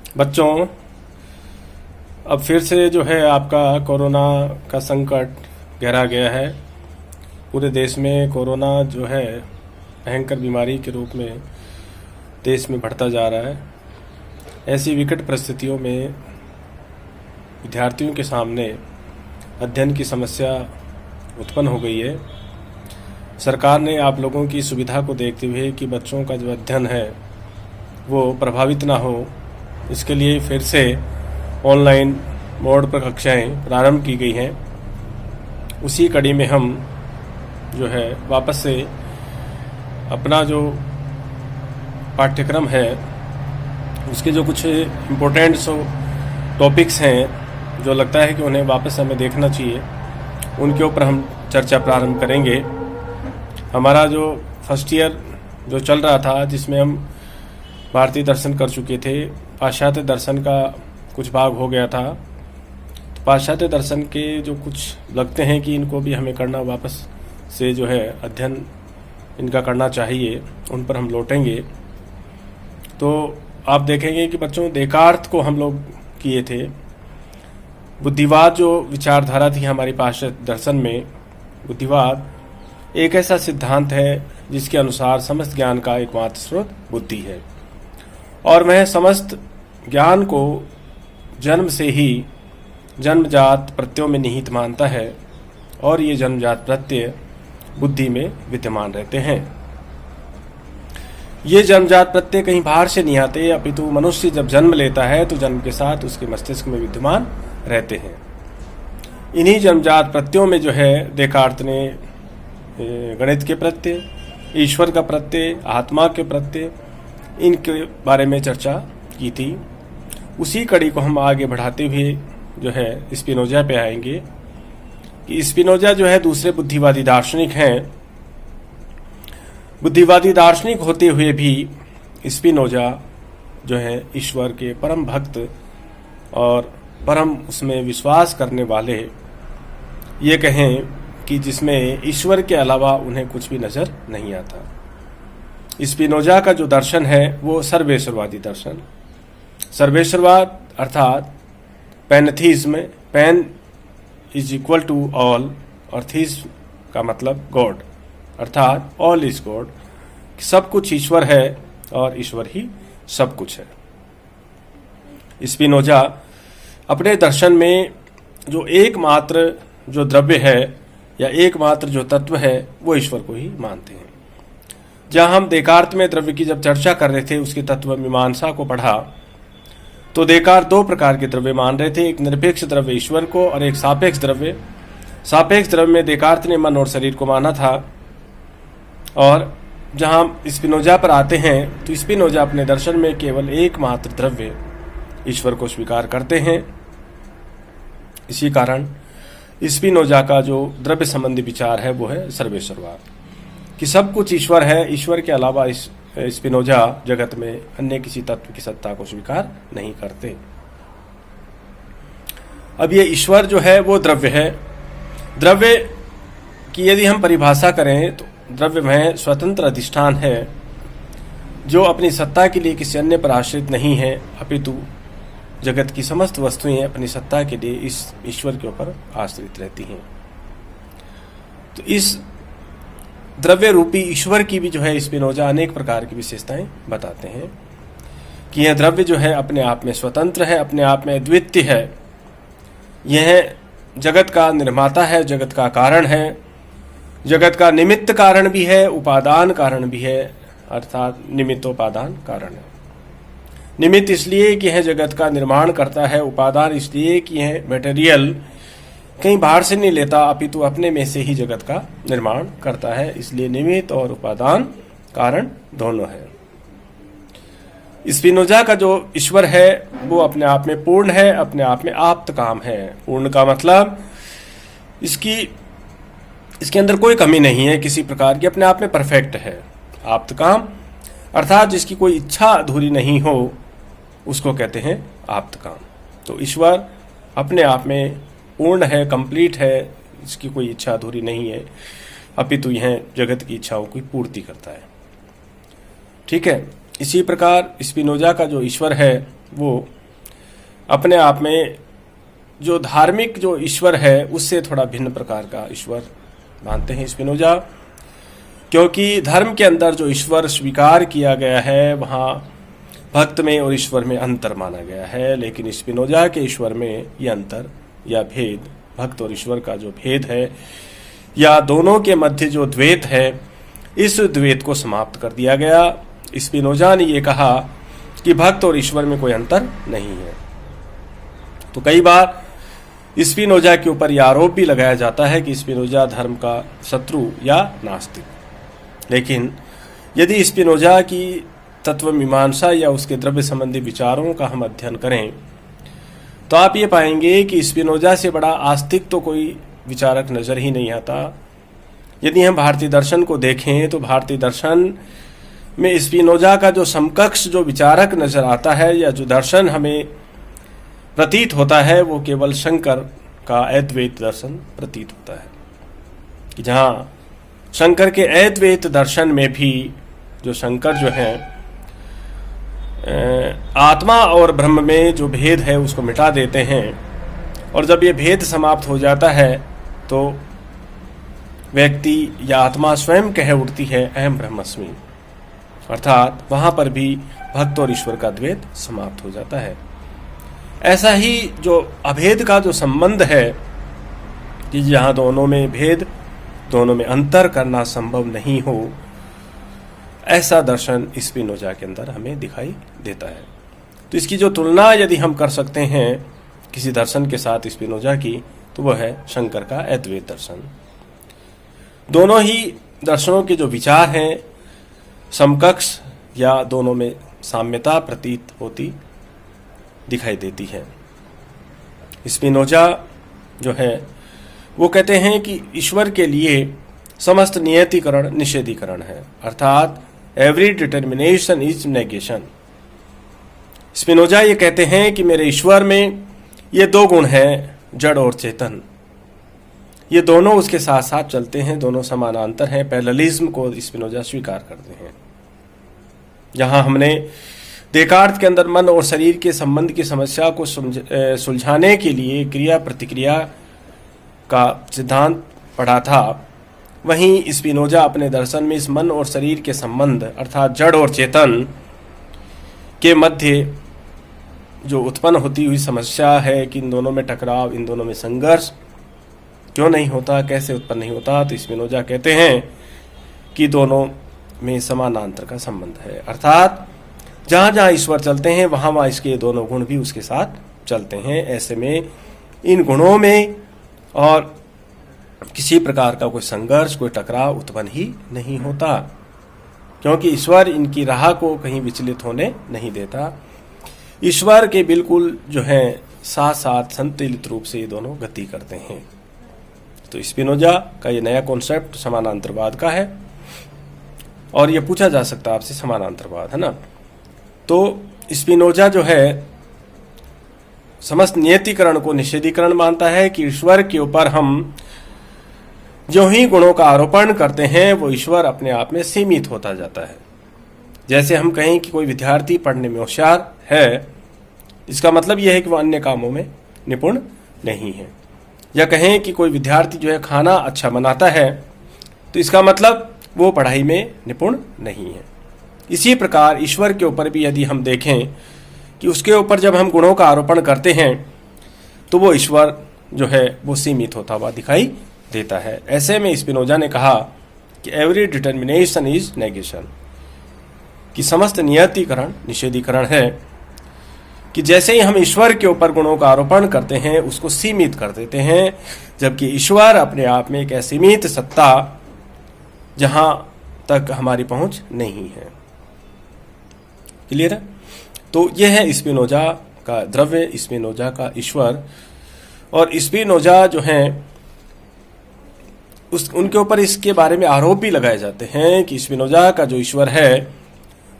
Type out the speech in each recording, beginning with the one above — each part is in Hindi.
बच्चों, अब फिर से जो है आपका कोरोना का संकट गहरा गया है। पूरे देश में कोरोना जो है भयंकर बीमारी के रूप में देश में बढ़ता जा रहा है। ऐसी विकट परिस्थितियों में विद्यार्थियों के सामने अध्ययन की समस्या उत्पन्न हो गई है। सरकार ने आप लोगों की सुविधा को देखते हुए कि बच्चों का जो अध्ययन है वो प्रभावित ना हो, इसके लिए फिर से ऑनलाइन मोड पर कक्षाएं प्रारंभ की गई हैं। उसी कड़ी में हम जो है वापस से अपना जो पाठ्यक्रम है उसके जो कुछ इम्पोर्टेंट टॉपिक्स हैं जो लगता है कि उन्हें वापस हमें देखना चाहिए, उनके ऊपर हम चर्चा प्रारंभ करेंगे। हमारा जो फर्स्ट ईयर जो चल रहा था, जिसमें हम भारतीय दर्शन कर चुके थे, पाश्चात्य दर्शन का कुछ भाग हो गया था। तो पाश्चात्य दर्शन के जो कुछ लगते हैं कि इनको भी हमें करना, वापस से जो है अध्ययन इनका करना चाहिए, उन पर हम लौटेंगे। तो आप देखेंगे कि बच्चों, देकार्त को हम लोग किए थे। बुद्धिवाद जो विचारधारा थी हमारी पाश्चात्य दर्शन में, बुद्धिवाद एक ऐसा सिद्धांत है जिसके अनुसार समस्त ज्ञान का एकमात्र स्रोत बुद्धि है, और वह समस्त ज्ञान को जन्म से ही जन्मजात प्रत्ययों में निहित मानता है, और ये जन्मजात प्रत्यय बुद्धि में विद्यमान रहते हैं। ये जन्मजात प्रत्यय कहीं बाहर से नहीं आते, अपितु मनुष्य जब जन्म लेता है तो जन्म के साथ उसके मस्तिष्क में विद्यमान रहते हैं। इन्हीं जन्मजात प्रत्ययों में जो है देकार्त ने गणित के प्रत्यय, ईश्वर का प्रत्यय, आत्मा के प्रत्यय, इनके बारे में चर्चा की थी। उसी कड़ी को हम आगे बढ़ाते हुए जो है स्पिनोजा पे आएंगे कि स्पिनोजा जो है दूसरे बुद्धिवादी दार्शनिक हैं। बुद्धिवादी दार्शनिक होते हुए भी स्पिनोजा जो है ईश्वर के परम भक्त और परम उसमें विश्वास करने वाले, ये कहें कि जिसमें ईश्वर के अलावा उन्हें कुछ भी नजर नहीं आता। स्पिनोजा का जो दर्शन है वो सर्वेश्वरवादी दर्शन, सर्वेश्वरवाद अर्थात pantheism, pan is equal to all, और थीज का मतलब गॉड, अर्थात ऑल इज गॉड, सब कुछ ईश्वर है और ईश्वर ही सब कुछ है। स्पिनोजा अपने दर्शन में जो एकमात्र जो द्रव्य है या एकमात्र जो तत्व है वो ईश्वर को ही मानते हैं। जहां हम देकार्त में द्रव्य की जब चर्चा कर रहे थे, उसकी तत्व मीमांसा को पढ़ा, तो देकार्त दो प्रकार के द्रव्य मान रहे थे, एक निरपेक्ष द्रव्य ईश्वर को और एक सापेक्ष द्रव्य। सापेक्ष द्रव्य में देकार्त ने मन और शरीर को माना था, और जहां स्पिनोजा पर आते हैं तो स्पिनोजा अपने दर्शन में केवल एकमात्र द्रव्य ईश्वर को स्वीकार करते हैं। इसी कारण स्पिनोजा का जो द्रव्य संबंधी विचार है वो है सर्वेश्वरवाद, कि सब कुछ ईश्वर है, ईश्वर के अलावा स्पिनोजा जगत में अन्य किसी तत्व की सत्ता को स्वीकार नहीं करते। अब ये ईश्वर जो है वो द्रव्य है। द्रव्य की यदि हम परिभाषा करें तो द्रव्य में स्वतंत्र अधिष्ठान है जो अपनी सत्ता के लिए किसी अन्य पर आश्रित नहीं है, अपितु जगत की समस्त वस्तुएं अपनी सत्ता के लिए इस ईश्वर के ऊपर आश्रित रहती हैं। तो इस द्रव्य रूपी ईश्वर की भी जो है स्पिनोजा अनेक प्रकार की विशेषताएं बताते हैं कि यह द्रव्य जो है अपने आप में स्वतंत्र है, अपने आप में अद्वितीय है। यह जगत का निर्माता है, जगत का कारण है, जगत का निमित्त कारण भी है, उपादान कारण भी है, अर्थात निमित्तोपादान कारण है। निमित्त इसलिए कि यह जगत का निर्माण करता है, उपादान इसलिए कि यह मटेरियल कहीं बाहर से नहीं लेता, अपितु अपने में से ही जगत का निर्माण करता है। इसलिए निमित्त और उपादान कारण दोनों है। स्पिनोजा का जो ईश्वर है वो अपने आप में पूर्ण है, अपने आप में आप्त काम है। पूर्ण का मतलब इसके अंदर कोई कमी नहीं है किसी प्रकार की, अपने आप में परफेक्ट है। आप्त काम अर्थात जिसकी कोई इच्छा अधूरी नहीं हो, उसको कहते हैं आप्त काम। तो ईश्वर अपने आप में पूर्ण है, कंप्लीट है, इसकी कोई इच्छा अधूरी नहीं है, अपितु यह जगत की इच्छाओं की पूर्ति करता है। ठीक है। इसी प्रकार स्पिनोजा का जो ईश्वर है वो अपने आप में जो धार्मिक जो ईश्वर है उससे थोड़ा भिन्न प्रकार का ईश्वर मानते हैं स्पिनोजा, क्योंकि धर्म के अंदर जो ईश्वर स्वीकार किया गया है वहाँ भक्त में और ईश्वर में अंतर माना गया है, लेकिन स्पिनोजा के ईश्वर में ये अंतर या भेद, भक्त और ईश्वर का जो भेद है या दोनों के मध्य जो द्वैत है, इस द्वैत को समाप्त कर दिया गया। स्पिनोजा ने ये कहा कि भक्त और ईश्वर में कोई अंतर नहीं है। तो कई बार स्पिनोजा के ऊपर यह आरोप भी लगाया जाता है कि स्पिनोजा धर्म का शत्रु या नास्तिक, लेकिन यदि स्पिनोजा की तत्व मीमांसा या उसके द्रव्य संबंधी विचारों का हम अध्ययन करें तो आप ये पाएंगे कि स्पिनोजा से बड़ा आस्तिक तो कोई विचारक नजर ही नहीं आता। यदि हम भारतीय दर्शन को देखें तो भारतीय दर्शन में स्पिनोजा का जो समकक्ष जो विचारक नजर आता है या जो दर्शन हमें प्रतीत होता है वो केवल शंकर का अद्वैत दर्शन प्रतीत होता है, कि जहाँ शंकर के अद्वैत दर्शन में भी जो शंकर जो है आत्मा और ब्रह्म में जो भेद है उसको मिटा देते हैं, और जब ये भेद समाप्त हो जाता है तो व्यक्ति या आत्मा स्वयं कह उठती है अहम ब्रह्मस्मि, अर्थात वहाँ पर भी भक्त और ईश्वर का द्वैत समाप्त हो जाता है। ऐसा ही जो अभेद का जो संबंध है कि जहाँ दोनों में भेद, दोनों में अंतर करना संभव नहीं हो, ऐसा दर्शन स्पिनोजा के अंदर हमें दिखाई देता है। तो इसकी जो तुलना यदि हम कर सकते हैं किसी दर्शन के साथ स्पिनोजा की, तो वह है शंकर का अद्वैत दर्शन। दोनों ही दर्शनों के जो विचार हैं समकक्ष या दोनों में साम्यता प्रतीत होती दिखाई देती है। स्पिनोजा जो है वो कहते हैं कि ईश्वर के लिए समस्त नियतिकरण निषेधीकरण है, अर्थात every determination is negation. Spinoza ये कहते हैं कि मेरे ईश्वर में ये दो गुण हैं, जड़ और चेतन, ये दोनों उसके साथ साथ चलते हैं, दोनों समानांतर हैं। पैरेललिज्म को स्पिनोजा स्वीकार करते हैं। जहां हमने देकार्त के अंदर मन और शरीर के संबंध की समस्या को सुलझाने के लिए क्रिया प्रतिक्रिया का सिद्धांत पढ़ा था, वहीं स्पिनोजा अपने दर्शन में इस मन और शरीर के संबंध अर्थात जड़ और चेतन के मध्य जो उत्पन्न होती हुई समस्या है कि इन दोनों में टकराव, इन दोनों में संघर्ष क्यों नहीं होता, कैसे उत्पन्न नहीं होता, तो स्पिनोजा कहते हैं कि दोनों में समानांतर का संबंध है, अर्थात जहाँ जहाँ ईश्वर चलते हैं वहाँ वहाँ इसके दोनों गुण भी उसके साथ चलते हैं। ऐसे में इन गुणों में और किसी प्रकार का कोई संघर्ष, कोई टकराव उत्पन्न ही नहीं होता, क्योंकि ईश्वर इनकी राह को कहीं विचलित होने नहीं देता। ईश्वर के बिल्कुल जो है साथ साथ संतुलित रूप से ये दोनों गति करते हैं। तो स्पिनोजा का ये नया कॉन्सेप्ट समानांतरवाद का है, और ये पूछा जा सकता है आपसे समानांतरवाद है ना। तो स्पिनोजा जो है समस्त नियतिकरण को निषेधीकरण मानता है कि ईश्वर के ऊपर हम जो ही गुणों का आरोपण करते हैं वो ईश्वर अपने आप में सीमित होता जाता है। जैसे हम कहें कि कोई विद्यार्थी पढ़ने में होशियार है, इसका मतलब यह है कि वह अन्य कामों में निपुण नहीं है। या कहें कि कोई विद्यार्थी जो है खाना अच्छा बनाता है, तो इसका मतलब वो पढ़ाई में निपुण नहीं है। इसी प्रकार ईश्वर के ऊपर भी यदि हम देखें कि उसके ऊपर जब हम गुणों का आरोपण करते हैं तो वो ईश्वर जो है वो सीमित होता हुआ दिखाई देता है। ऐसे में स्पिनोजा ने कहा कि एवरी डिटर्मिनेशन इज नेगेशन, कि समस्त नियतिकरण निषेधीकरण है, कि जैसे ही हम ईश्वर के ऊपर गुणों का आरोपण करते हैं उसको सीमित कर देते हैं, जबकि ईश्वर अपने आप में एक असीमित सत्ता जहां तक हमारी पहुंच नहीं है। क्लियर है? तो यह है स्पिनोजा का द्रव्य, स्पिनोजा का ईश्वर। और स्पिनोजा जो हैं उनके ऊपर इसके बारे में आरोप भी लगाए जाते हैं कि स्पिनोजा का जो ईश्वर है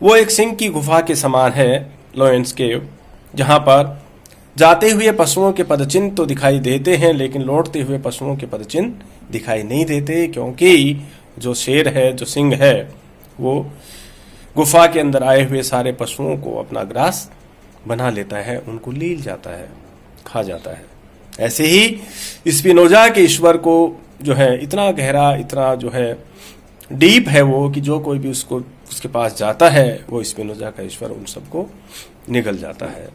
वो एक सिंह की गुफा के समान है, लोयंस केव, जहां पर जाते हुए पशुओं के पदचिन्ह तो दिखाई देते हैं लेकिन लौटते हुए पशुओं के पदचिन्ह दिखाई नहीं देते, क्योंकि जो शेर है, जो सिंह है, वो गुफा के अंदर आए हुए सारे पशुओं को अपना ग्रास बना लेता है, उनको लील जाता है, खा जाता है। ऐसे ही स्पिनोजा के ईश्वर को जो है इतना गहरा, इतना जो है डीप है वो, कि जो कोई भी उसके पास जाता है वो स्पिनोजा का ईश्वर उन सबको निगल जाता है।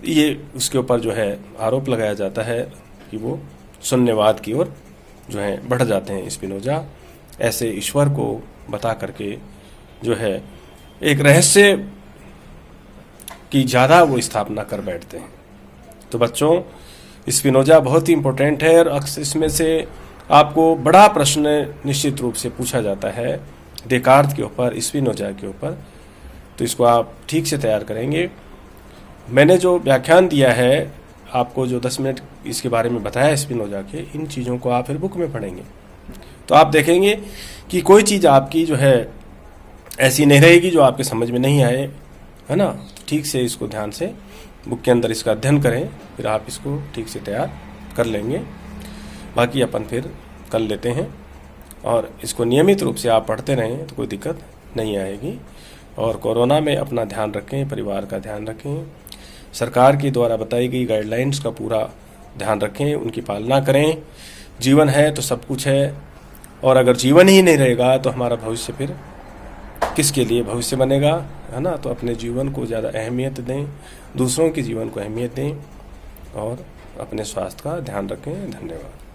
ये उसके ऊपर जो है आरोप लगाया जाता है कि वो शून्यवाद की ओर जो है बढ़ जाते हैं स्पिनोजा। ऐसे ईश्वर को बता करके जो है एक रहस्य की ज़्यादा वो स्थापना कर बैठते हैं। तो बच्चों, स्पिनोजा बहुत ही इम्पोर्टेंट है और अक्सर इसमें से आपको बड़ा प्रश्न निश्चित रूप से पूछा जाता है डेकार्त के ऊपर, स्पिनोजा के ऊपर। तो इसको आप ठीक से तैयार करेंगे। मैंने जो व्याख्यान दिया है आपको, जो 10 मिनट इसके बारे में बताया स्पिनोजा के, इन चीज़ों को आप फिर बुक में पढ़ेंगे तो आप देखेंगे कि कोई चीज़ आपकी जो है ऐसी नहीं रहेगी जो आपके समझ में नहीं आए, है ना। तो ठीक से इसको ध्यान से बुक के अंदर इसका अध्ययन करें, फिर आप इसको ठीक से तैयार कर लेंगे। बाकी अपन फिर कर लेते हैं, और इसको नियमित रूप से आप पढ़ते रहें तो कोई दिक्कत नहीं आएगी। और कोरोना में अपना ध्यान रखें, परिवार का ध्यान रखें, सरकार के द्वारा बताई गई गाइडलाइंस का पूरा ध्यान रखें, उनकी पालना करें। जीवन है तो सब कुछ है, और अगर जीवन ही नहीं रहेगा तो हमारा भविष्य फिर किसके लिए भविष्य बनेगा, है ना। तो अपने जीवन को ज़्यादा अहमियत दें, दूसरों के जीवन को अहमियत दें, और अपने स्वास्थ्य का ध्यान रखें। धन्यवाद।